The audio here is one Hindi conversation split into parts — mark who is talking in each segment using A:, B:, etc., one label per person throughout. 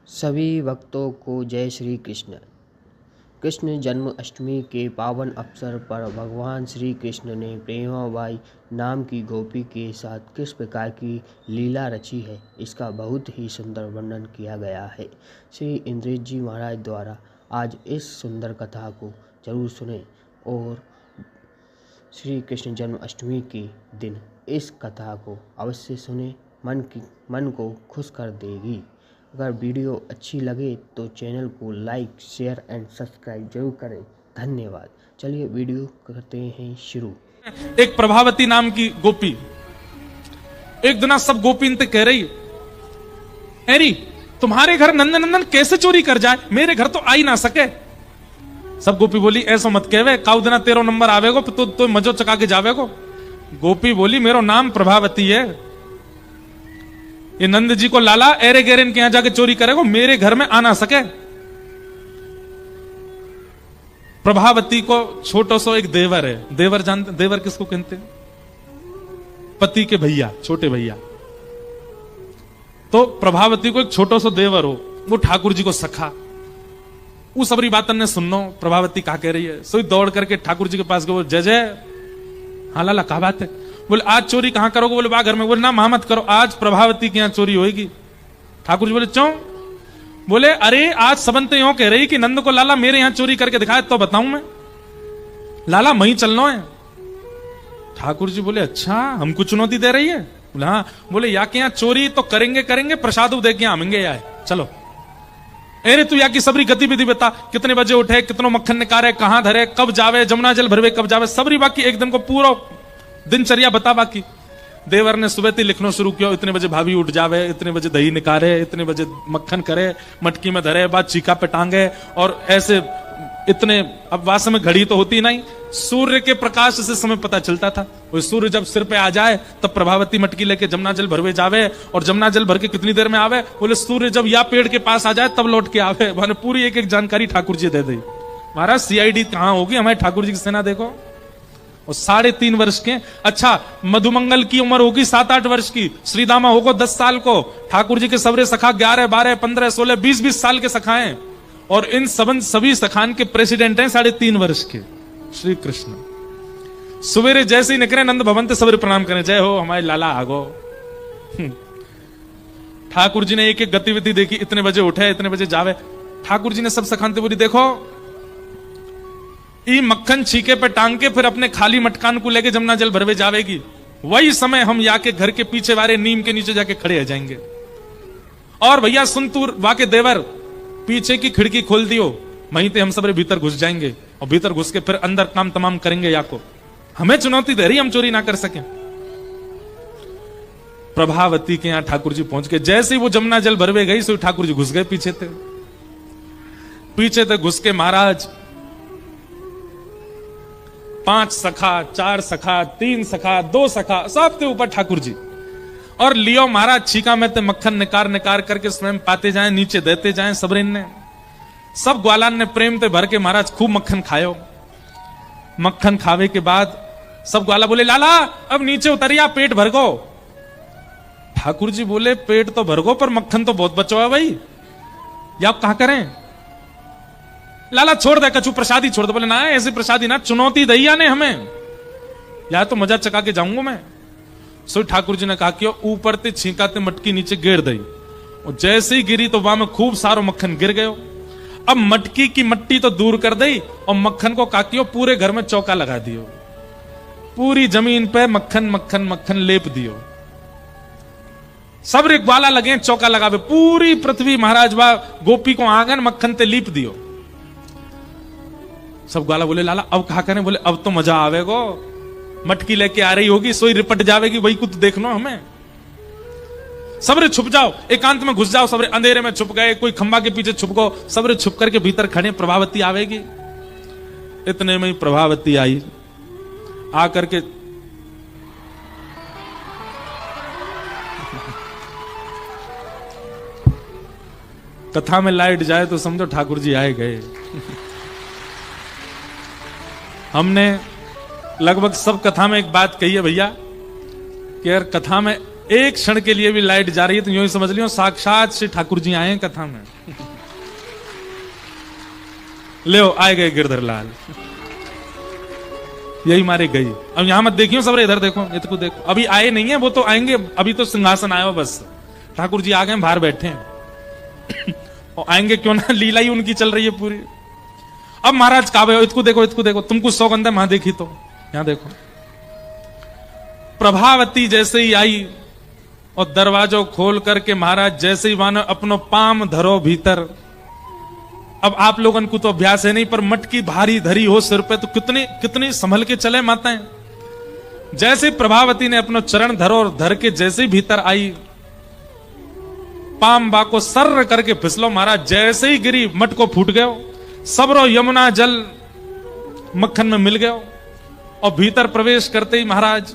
A: सभी भक्तों को जय श्री कृष्ण। कृष्ण जन्माष्टमी के पावन अवसर पर भगवान श्री कृष्ण ने प्रेमाबाई नाम की गोपी के साथ किस प्रकार की लीला रची है, इसका बहुत ही सुंदर वर्णन किया गया है श्री इंद्रेश जी महाराज द्वारा। आज इस सुंदर कथा को जरूर सुनें और श्री कृष्ण जन्माष्टमी के दिन इस कथा को अवश्य सुनें, मन को खुश कर देगी। अगर वीडियो अच्छी लगे तो चैनल को लाइक, शेयर एंड सब्सक्राइब जरूर करें। धन्यवाद। चलिए वीडियो करते हैं शुरू।
B: एक प्रभावती नाम की गोपी एक दिन सब गोपी इनते कह रही, अरे तुम्हारे घर नंदन नंदन कैसे चोरी कर जाए, मेरे घर तो आ ही ना सके। सब गोपी बोली ऐसा मत कहवे, काउ दिना तेरो नंबर आवेगो तो मजो चका के जावेगो। गोपी बोली मेरो नाम प्रभावती है, ये नंद जी को लाला एरे गेरेन के यहां जाके चोरी करेगो, मेरे घर में आ ना सके। प्रभावती को छोटो सो एक देवर है। देवर जानते, देवर किसको कहते हैं? पति के भैया, छोटे भैया। तो प्रभावती को एक छोटो सो देवर हो, वो ठाकुर जी को सखा। वो सबरी बातन ने सुनो प्रभावती क्या कह रही है, सोई दौड़ करके ठाकुर जी के पास गए। जय जय, हाँ लाला क्या बात है? बोले आज चोरी कहां करोगे? बोले बा घर में। बोले ना मत करो, आज प्रभावती के यहां चोरी होगी। ठाकुर जी बोले क्यों? बोले अरे आज सबंते यूं कह रही कि नंद को लाला मेरे यहां चोरी करके दिखाए तो बताऊं मैं, लाला मही चलना है। ठाकुर जी बोले अच्छा हमको चुनौती दे रही है? बोले हाँ। बोले या के यहां चोरी तो करेंगे प्रसाद दे के आमेंगे यार, चलो। अरे तू या की सबरी गतिविधि बता, कितने बजे उठे, कितनो मक्खन निकाले, कहां धरे, कब जावे, जमुना जल भरवे कब जावे, सबरी बाकी एक दिन को पूरा दिनचर्या बता। बाकी देवर ने सुबह ही लिखना शुरू किया, इतने बजे भाभी उठ जावे, इतने बजे दही निकाले, इतने बजे मक्खन करे, मटकी में धरे, बाद चीका पे टांगे, और ऐसे इतने। अब वास्तव में घड़ी तो होती नहीं, सूर्य के प्रकाश से समय पता चलता था। वो सूर्य जब सिर पे आ जाए तब प्रभावती मटकी लेके जमुना जल भरवे जावे, और जमुना जल भर के कितनी देर में आवे? बोले सूर्य जब या पेड़ के पास आ जाए तब लौट के आवे। मैंने पूरी एक एक जानकारी ठाकुर जी दे दी। महाराज सीआईडी कहां होगी, हमारे ठाकुर जी की सेना देखो। और 3.5 वर्ष के। अच्छा मधुमंगल की उम्र होगी 7-8 वर्ष की, श्रीदामा होगा 10 साल को। ठाकुर जी के सबरे सखा 11, 12, 15, 16, 20 साल के सखाएं, और इन सभी सखान के प्रेसिडेंट हैं 3.5 वर्ष के श्री कृष्ण। सवेरे जैसे ही निकले नंद भवन से सबरे प्रणाम करें, जय हो हमारे लाला आगो। ठाकुर जी ने एक एक गतिविधि देखी, इतने बजे उठे, इतने बजे जावे। ठाकुर जी ने सब सखानते बोली देखो ई मक्खन छीके पे टांग के फिर अपने खाली मटकान को लेके जमुना जल भरवे जावेगी, वही समय हम या के घर के पीछे वाले नीम के नीचे जाके खड़े आ जाएंगे। और भैया सुन तू वाके देवर, पीछे की खिड़की खोल दियो, वहीं पे हम सब भीतर घुस जाएंगे, और भीतर घुस के फिर अंदर काम तमाम करेंगे। या को हमें चुनौती दे रही हम चोरी ना कर सके। प्रभावती के यहां ठाकुर जी पहुंच गए। जैसे ही वो जमुना जल भरवे गई सो ठाकुर जी घुस गए पीछे थे घुस के महाराज 5 सखा, 4 सखा, 3 सखा, 2 सखा, सबके ऊपर ठाकुर जी। और लियो महाराज छीका में ते मक्खन निकार करके स्वयं पाते जाएं, नीचे देते जाएं। सबरिन ने, सब ग्वालान ने प्रेम ते भर के महाराज खूब मक्खन खायो। मक्खन खावे के बाद सब ग्वाला बोले लाला अब नीचे उतरिया, पेट भर गो। ठाकुर जी बोले पेट तो भर गो पर मक्खन तो बहुत बचो है भाई, या आप कहां करें? लाला छोड़ दे कछु, प्रसादी छोड़ दे। बोले ना ऐसी प्रसादी ना, चुनौती दैया ने हमें, या तो मजा चका के जाऊंगा मैं। सो ठाकुर जी ने कहा कि ऊपर ते छींकाते मटकी नीचे गिर दई, और जैसे ही गिरी तो वहां में खूब सारो मक्खन गिर गयो। अब मटकी की मट्टी तो दूर कर दई, और मक्खन को काकियो पूरे घर में चौका लगा दियो, पूरी जमीन पे मक्खन मक्खन मक्खन लेप दियो। सब ग्वाला लगे चौका लगावे, पूरी पृथ्वी महाराज वा गोपी को आंगन मक्खन ते लीप दियो। सब ग्वाला बोले लाला अब कहा करें? बोले अब तो मजा आवेगो, मटकी लेके आ रही होगी, सोई रिपट जावेगी, वही कुछ देखना हमें। सबरे छुप जाओ, एकांत में घुस जाओ, सबरे अंधेरे में छुप गए, कोई खंबा के पीछे छुप गो, सबरे छुप करके भीतर खड़े, प्रभावती आवेगी। इतने में ही प्रभावती आई, आकर के कथा में लाइट जाए तो समझो ठाकुर जी आए गए। हमने लगभग सब कथा में एक बात कही है भैया कि यार कथा में एक क्षण के लिए भी लाइट जा रही है तो यूं ही समझ लियो साक्षात श्री ठाकुर जी आए हैं कथा में। ले आए गए गिरधर लाल, यही मारे गई। अब यहां मत देखियो सबरे, इधर देखो, इतको देखो। अभी आए नहीं है, वो तो आएंगे, अभी तो सिंहासन आया हो बस। ठाकुर जी आ गए, बाहर बैठे हैं। और आएंगे क्यों ना, लीला ही उनकी चल रही है पूरी। अब महाराज कावे, इसको देखो, इसको देखो, तुम कुछ सौगंध है वहां देखी तो यहां देखो। प्रभावती जैसे ही आई और दरवाजो खोल करके महाराज जैसे ही मानो अपनो पाम धरो भीतर। अब आप लोगों को तो अभ्यास है नहीं, पर मटकी भारी धरी हो सिर पे तो कितनी कितनी संभल के चले माताएं। जैसे प्रभावती ने अपनो चरण धरो और धर के जैसे ही भीतर आई, पाम बा को सर्र करके फिसलो महाराज, जैसे ही गिरी मटको फूट गयो, सबरो यमुना जल मक्खन में मिल गयो। और भीतर प्रवेश करते ही महाराज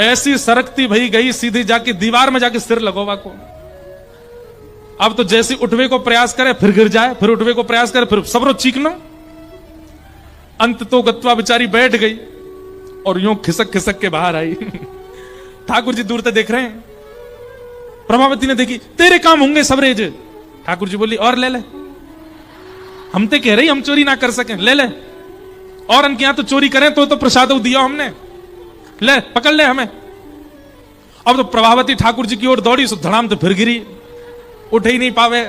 B: ऐसी सरकती भई गई, सीधी जाके दीवार में जाके सिर लगोवा को। अब तो जैसे उठवे को प्रयास करे फिर गिर जाए, फिर उठवे को प्रयास करे फिर सबरो चीखनो। अंत तो गत्वा बेचारी बैठ गई और यूं खिसक खिसक के बाहर आई। ठाकुर जी दूर से देख रहे हैं। प्रभावती ने देखी, तेरे काम होंगे सबरेज। ठाकुर जी बोली, और ले ले, हम ते कह रही हम चोरी ना कर सकें, ले ले। और उनके यहां तो चोरी करें तो प्रसाद दिया हमने, ले पकड़ ले हमें। अब तो प्रभावती ठाकुर जी की ओर दौड़ी, सो धड़ाम तो फिर गिरी, उठ ही नहीं पावे।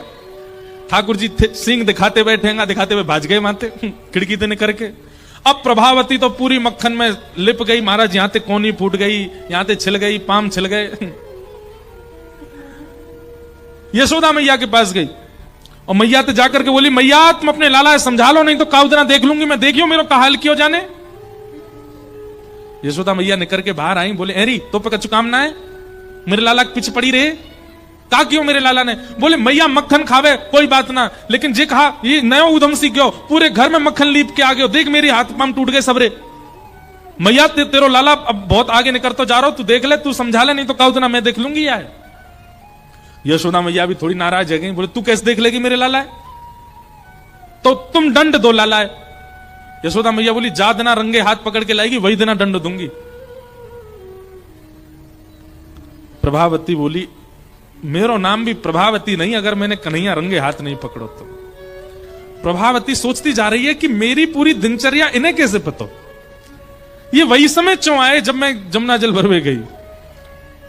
B: ठाकुर जी सिंह दिखाते बैठेगा, दिखाते हुए भाज गए माते खिड़की से निकल के। अब प्रभावती तो पूरी मक्खन में लिप गई महाराज, यहां से कोनी फूट गई, यहां से छिल गई, पाम छिल गए। यशोदा मैया के पास गई और मैया तो जाकर के बोली, मैया तुम अपने लाला समझा लो, नहीं तो काउदना देख लूंगी मैं, देखियो मेरा का हाल क्यों जाने। यशोदा मैया निकल के बाहर आई, बोले एरी तो पे कछु काम ना है, मेरे लाला के पीछे पड़ी रहे, का क्यों मेरे लाला ने। बोले मैया मक्खन खावे कोई बात ना, लेकिन जे कहा ये नयो उधम सी गयो, पूरे घर में मक्खन लीप के आ गयो, देख मेरे हाथ पाम टूट गए सबरे। मैया तेरो लाला अब बहुत आगे निकल तो जा रहा हो, तू देख ले, तू समझा ले, नहीं तो काउदना मैं देख लूंगी यार। यशोदा मैया भी थोड़ी नाराज है गई, बोले तू कैसे देख लेगी मेरे लाला है, तो तुम दंड दो लाला है। यशोदा मैया बोली, जा देना रंगे हाथ पकड़ के लाएगी, वही देना दंड दूंगी। प्रभावती बोली, मेरो नाम भी प्रभावती नहीं अगर मैंने कन्हैया रंगे हाथ नहीं पकड़ो तो। प्रभावती सोचती जा रही है कि मेरी पूरी दिनचर्या इन्हें कैसे पता। ये वही समय क्यों आए जब मैं जमुना जल भरवे गई,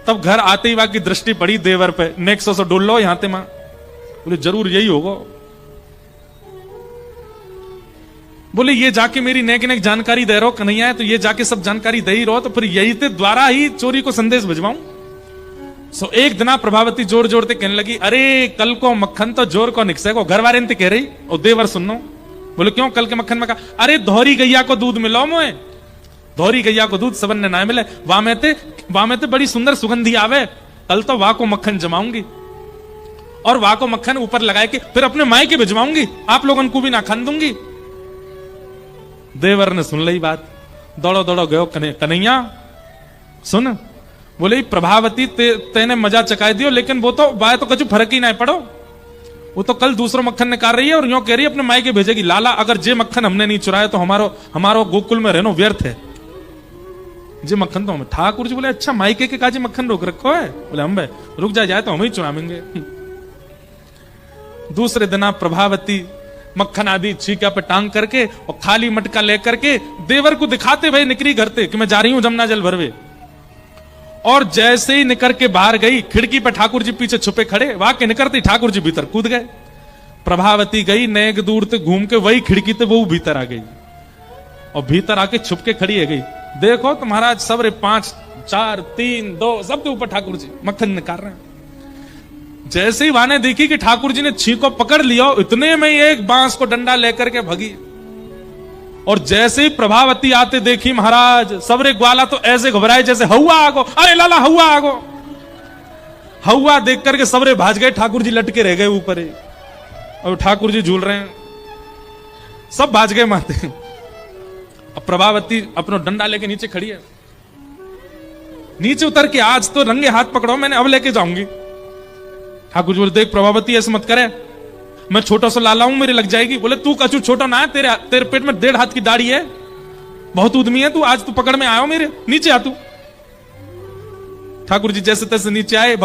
B: तब घर आते ही वहां की दृष्टि पड़ी देवर पे, नेक्स्ट से डोल लो यहां ते मां। बोले जरूर यही होगा। बोले ये जाके मेरी नेक नेक जानकारी दे रहो कन्हैया है, तो ये जाके सब जानकारी दे ही रहो, तो फिर यही ते द्वारा ही चोरी को संदेश भिजवाऊं। सो एक दिना प्रभावती जोर जोर ते कहने लगी, अरे कल को मक्खन तो जोर को निकसे को, घर वाले ने कह रही और देवर सुनो। बोले क्यों, कल के मक्खन में कहा, अरे धोरी गैया को दूध मिलो मोए, धोरी गैया को दूध सबन ने ना मिले, वहां में ते बड़ी सुंदर सुगंधी आवे, कल तो वहां को मक्खन जमाऊंगी और वहां को मक्खन ऊपर लगाए के फिर अपने माई के भिजवाऊंगी, आप लोगों को भी ना खान दूंगी। देवर ने सुन ली बात, दौड़ो दौड़ो गयो कन्हैया सुन। बोले प्रभावती तेने मजा चकाए दियो, लेकिन वो तो बाय तो कछु फर्क ही ना पड़ो, वो तो कल दूसरो मक्खन निकाल रही है और यूं कह रही है अपने माई के भेजेगी। लाला अगर जे मक्खन हमने नहीं चुराया तो हमारो गोकुल में रहनो व्यर्थ है, जे मक्खन तो हमें। ठाकुर जी बोले अच्छा मायके के काजे मक्खन रोक रखो है। बोले हम भाई रुक जाए तो हम ही चुरावेंगे। दूसरे दिन प्रभावती मक्खन आदि छीका पे टांग करके और खाली मटका लेकर के देवर को दिखाते भाई निकली घर से कि मैं जा रही हूं जमुना जल भरवे। और जैसे ही निकल के बाहर गई, खिड़की पे ठाकुर जी पीछे छुपे खड़े, वहां के निकलते ठाकुर जी भीतर कूद गए। प्रभावती गई नेक दूर से घूम के वही खिड़की से वो भीतर आ गई और भीतर आके छुप के खड़ी है गई। देखो तो महाराज सबरे 5 4 3 2 सबके ऊपर ठाकुर जी मक्खन निकाल रहे हैं। जैसे ही वाने देखी कि ठाकुर जी ने छींको पकड़ लिया, इतने में ही एक बांस को डंडा लेकर के भगी। और जैसे ही प्रभावती आते देखी महाराज, सबरे ग्वाला तो ऐसे घबराए जैसे हवा आगो, अरे लाला हवा आगो। हवा देख करके सबरे भाज गए, ठाकुर जी लटके रह गए ऊपर ही और ठाकुर जी झूल रहे हैं, सब भाज गए माते। अब प्रभावती अपना डंडा लेके नीचे खड़ी है, नीचे उतर के आज तो रंगे हाथ पकड़ो, मैंने अब लेके जाऊंगी। ठाकुर जी बोले देख प्रभावती ऐसे मत करे, मैं छोटा सा लाला हूं, मेरे लग जाएगी। बोले तू कछु छोटा ना है, तेरे पेट में 1.5 हाथ की दाढ़ी है, बहुत उद्यमी है तू, आज तू पकड़ में आयो मेरे, नीचे आ तू। ठाकुर जी जैसे तैसे नीचे आए,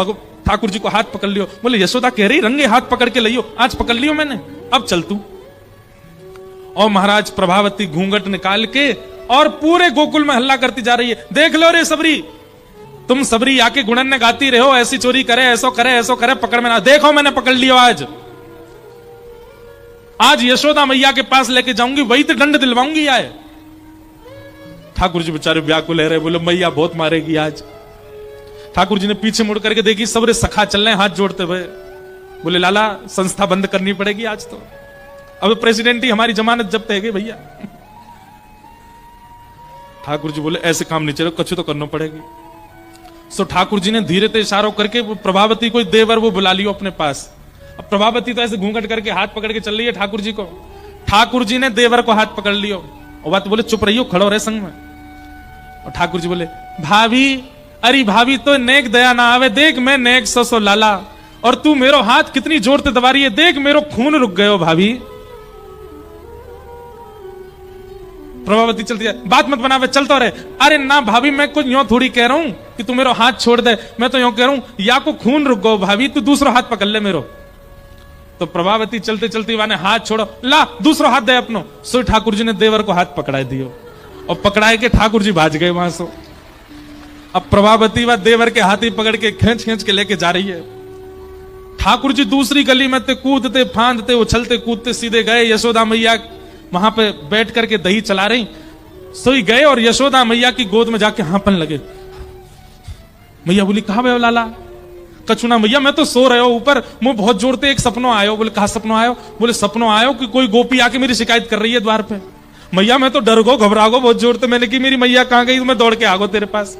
B: ठाकुर जी को हाथ पकड़ लियो। बोले यशोदा कह रही रंगे हाथ पकड़ के लियो, आज पकड़ लियो मैंने, अब चल तू। और महाराज प्रभावती घूंघट निकाल के और पूरे गोकुल में हल्ला करती जा रही है, देख लो रे सबरी, तुम सबरी आके गुणन ने गाती रहो, ऐसी चोरी करे, ऐसो करे, ऐसो करे, पकड़ में ना, देखो मैंने पकड़ लियो आज यशोदा मैया के पास लेके जाऊंगी, वही तो दंड दिलवाऊंगी आए। ठाकुर जी बेचारे व्याकुल रहे, बोले मैया बहुत मारेगी आज। ठाकुर जी ने पीछे मुड़ करके देखी, सबरे सखा चल रहे हाथ जोड़ते हुए। बोले लाला संस्था बंद करनी पड़ेगी आज तो, अब प्रेसिडेंट ही हमारी जमानत जब्त है भैया। ठाकुर जी बोले ऐसे काम नहीं चले, कछु तो करना पड़ेगी। सो ठाकुर जी ने धीरे से इशारों करके प्रभावती कोई देवर वो बुला लियो अपने पास। अब प्रभावती तो ऐसे घूंघट करके हाथ पकड़ के चल रही है ठाकुर जी को। ठाकुर जी ने देवर को हाथ पकड़ लियो और बात बोले चुप रहियो, खड़ो रहे संग में। और ठाकुर जी बोले भाभी, अरे भाभी तो नेक दया ना आवे, देख मैं नेक सो लाला, और तू मेरो हाथ कितनी जोर से दबा रही है, देख मेरो खून रुक गयो भाभी। प्रभावती चलती है, बात मत बनावे, चलता रहे। अरे ना भाभी, मैं कुछ यूं थोड़ी कह रहा हूं कि तू मेरो हाथ छोड़ दे, मैं तो यूं कह रहा हूं या को खून रुक गयो भाभी, तू दूसरा हाथ पकड़ ले मेरो। तो प्रभावती चलते चलते वाने हाथ छोड़ो, ला दूसरा हाथ दे अपनो। सो ठाकुर जी ने देवर को हाथ पकड़ा दियो और पकड़ाए के ठाकुर जी भाज गए वहां से। अब प्रभावती व देवर के हाथी पकड़ के खींच खींच के लेके जा रही है। ठाकुर जी दूसरी गली में ते कूदते फांदते उछलते कूदते सीधे गए। यशोदा मैया वहां पे बैठ करके दही चला रही, सोई गए और यशोदा मैया की गोद में जाके हाँपन लगे। मैया बोली कहा भय लाला? कछुना मैया मैं तो सो रहे हो ऊपर, मुंह बहुत जोर से एक सपनों आयो। बोले कहा सपनों आयो? बोले सपनों आयो कि कोई गोपी आके मेरी शिकायत कर रही है द्वार पे। मैया मैं तो डर गो घबरा गो बहुत जोर से, मैंने की मेरी मैया कहां गई, मैं दौड़ के आ गो तेरे पास।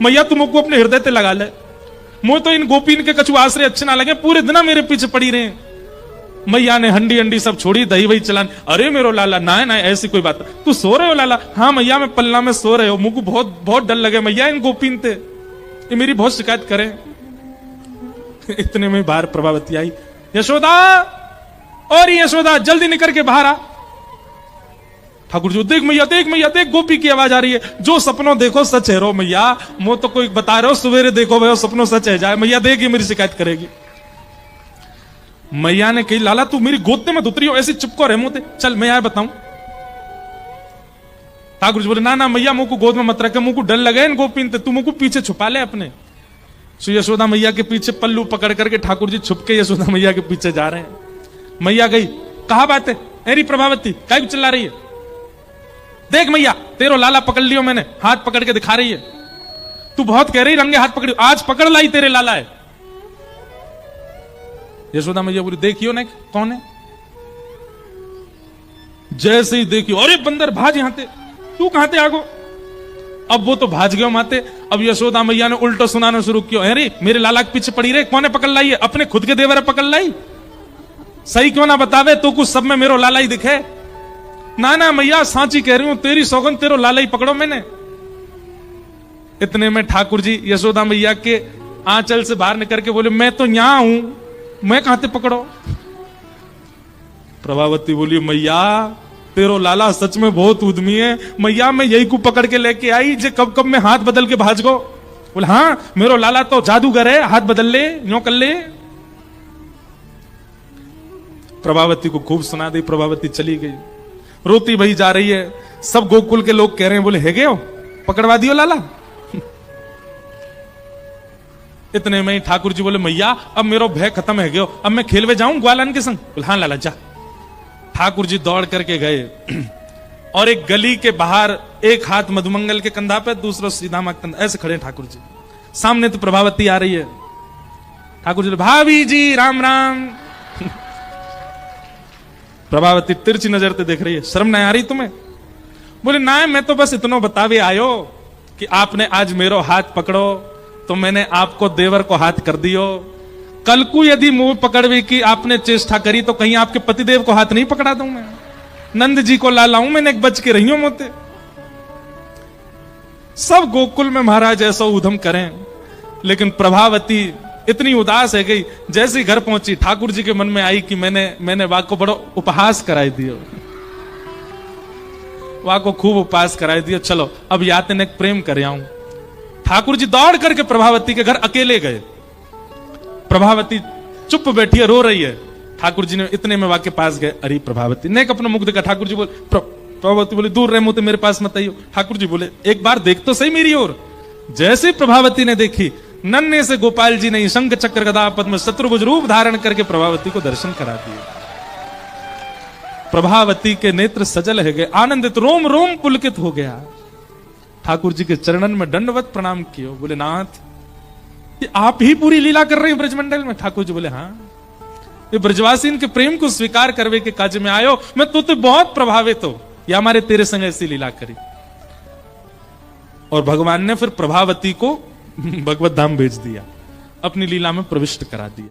B: मैया तुमको अपने हृदय से लगा ले, मुझे तो इन गोपीन के कछु आश्रय अच्छे ना लगे, पूरे दिन मेरे पीछे पड़ी रहे। मैया ने हंडी हंडी सब छोड़ी, दही वही चलान। अरे मेरो लाला ना ना ऐसी कोई बात, तू सो रहे हो लाला? हाँ मैया मैं पल्ला में सो रहे हो, मुझको बहुत बहुत डर लगे मैया इन गोपीन थे, ये मेरी बहुत शिकायत करें। इतने में बाहर प्रभावती आई, यशोदा और यशोदा जल्दी निकल के बाहर आ। ठाकुर जी देख मैया देख मैया देख, गोपी की आवाज आ रही है, जो सपनों देखो सच है रो मैया, मो तो कोई बता रहे हो सवेरे देखो भाई सपनों सच है जाए, मैया देख ये मेरी शिकायत करेगी। मैया ने कही लाला तू मेरी गोद में उतरी हो, ऐसे चुप को रहे मोते, चल मैं आया बताऊं। ठाकुर जी बोले ना ना मैया मुझको गोद में मत रखे, मुझको डर लगे इन गोपीन, तू मुझको पीछे छुपा ले अपने। सो यशोदा मैया के पीछे पल्लू पकड़ करके ठाकुर जी छुप के यशोदा मैया के पीछे जा रहे हैं। मैया गई, कहा बात है अरे प्रभावती काय चिल्ला रही है? देख मैया तेरो लाला पकड़ लियो मैंने, हाथ पकड़ के दिखा रही है, तू बहुत कह रही रंगे हाथ पकड़ी, आज पकड़ लाई तेरे लाला है। यशोदा मैया बोली देखियो ना कौन है। जैसे ही देखियो अरे बंदर भाज यहां ते, तू कहां ते आगो। अब वो तो भाज गयो माते। अब यशोदा मैया ने उल्टो सुनाना शुरू किया, अरे मेरे लाला के पीछे पड़ी रहे, कौन पकड़ लाई है? अपने खुद के देवर पकड़ लाई, सही क्यों ना बतावे, तो कुछ सब में मेरो लाला ही दिखे। ना ना मैया सांची कह रही हूं, तेरी सौगन तेरो लाला ही पकड़ो मैंने। इतने में ठाकुर जी यशोदा मैया के आंचल से बाहर निकल के बोले मैं तो यहां हूं, मैं कहां ते पकड़ो। प्रभावती बोली मैया तेरो लाला सच में बहुत उद्यमी है, मैया मैं यही को पकड़ के लेके आई, जे कब कब में हाथ बदल के भाज गो। बोले हाँ मेरो लाला तो जादूगर है, हाथ बदल ले यूं कर ले। प्रभावती को खूब सुना दी, प्रभावती चली गई, रोती भई जा रही है। सब गोकुल के लोग कह रहे हैं बोले है गए हो, पकड़वा दियो लाला। इतने में ही ठाकुर जी बोले मैया अब मेरो भय खत्म है गयो, अब मैं खेलवे जाऊं ग्वालन के संग। बोले हाँ लाला जा। ठाकुर जी दौड़ करके गए और एक गली के बाहर एक हाथ मधुमंगल के कंधा पे, दूसरा सीधा मां कंधा, ऐसे खड़े ठाकुर जी। सामने तो प्रभावती आ रही है। ठाकुर जी भाभी जी राम राम। प्रभावती तिरछी नजर से देख रही है, शर्म नहीं आ रही तुम्हें? बोले ना मैं तो बस इतना बतावे आयो कि आपने आज मेरो हाथ पकड़ो तो मैंने आपको देवर को हाथ कर दियो, कल को यदि मुंह पकड़वे की आपने चेष्टा करी तो कहीं आपके पतिदेव को हाथ नहीं पकड़ा दूं मैं, नंद जी को ला लाऊं मैंने, एक बच के रही हूं मोते। सब गोकुल में महाराज ऐसा उधम करें, लेकिन प्रभावती इतनी उदास है गई। जैसे घर पहुंची ठाकुर जी के मन में आई कि मैंने वाक को बड़ो उपहास कराई दियो, वाक को खूब उपहास कराई दियो, चलो अब याते ने प्रेम कर आऊं। ठाकुर जी दौड़ करके प्रभावती के घर अकेले गए। प्रभावती चुप बैठी है, रो रही है। ठाकुर जी ने इतने में वाके पास गए। अरे प्रभावती ने अपना मुख देखा। ठाकुर जी बोले, प्रभावती बोले दूर रहे, मुझे मेरे पास मत आइयो। ठाकुर जी बोले एक बार देख तो सही मेरी ओर। जैसे प्रभावती ने देखी, नन्हे से गोपाल जी ने शंख चक्र गदा पद्म शत्रुभुज रूप धारण करके प्रभावती को दर्शन करा दिए। प्रभावती के नेत्र सजल है गए, आनंदित, रोम रोम पुलकित हो गया। ठाकुर जी के चरणन में दंडवत प्रणाम किया। बोले नाथ, ये आप ही पूरी लीला कर रहे हैं ब्रजमंडल में? ठाकुर जी बोले हाँ, ये ब्रजवासी इनके प्रेम को स्वीकार करवे के काज में आयो। मैं तो बहुत प्रभावित हो, ये हमारे तेरे संग ऐसी लीला करी। और भगवान ने फिर प्रभावती को भगवत धाम भेज दिया, अपनी लीला में प्रविष्ट करा दिया।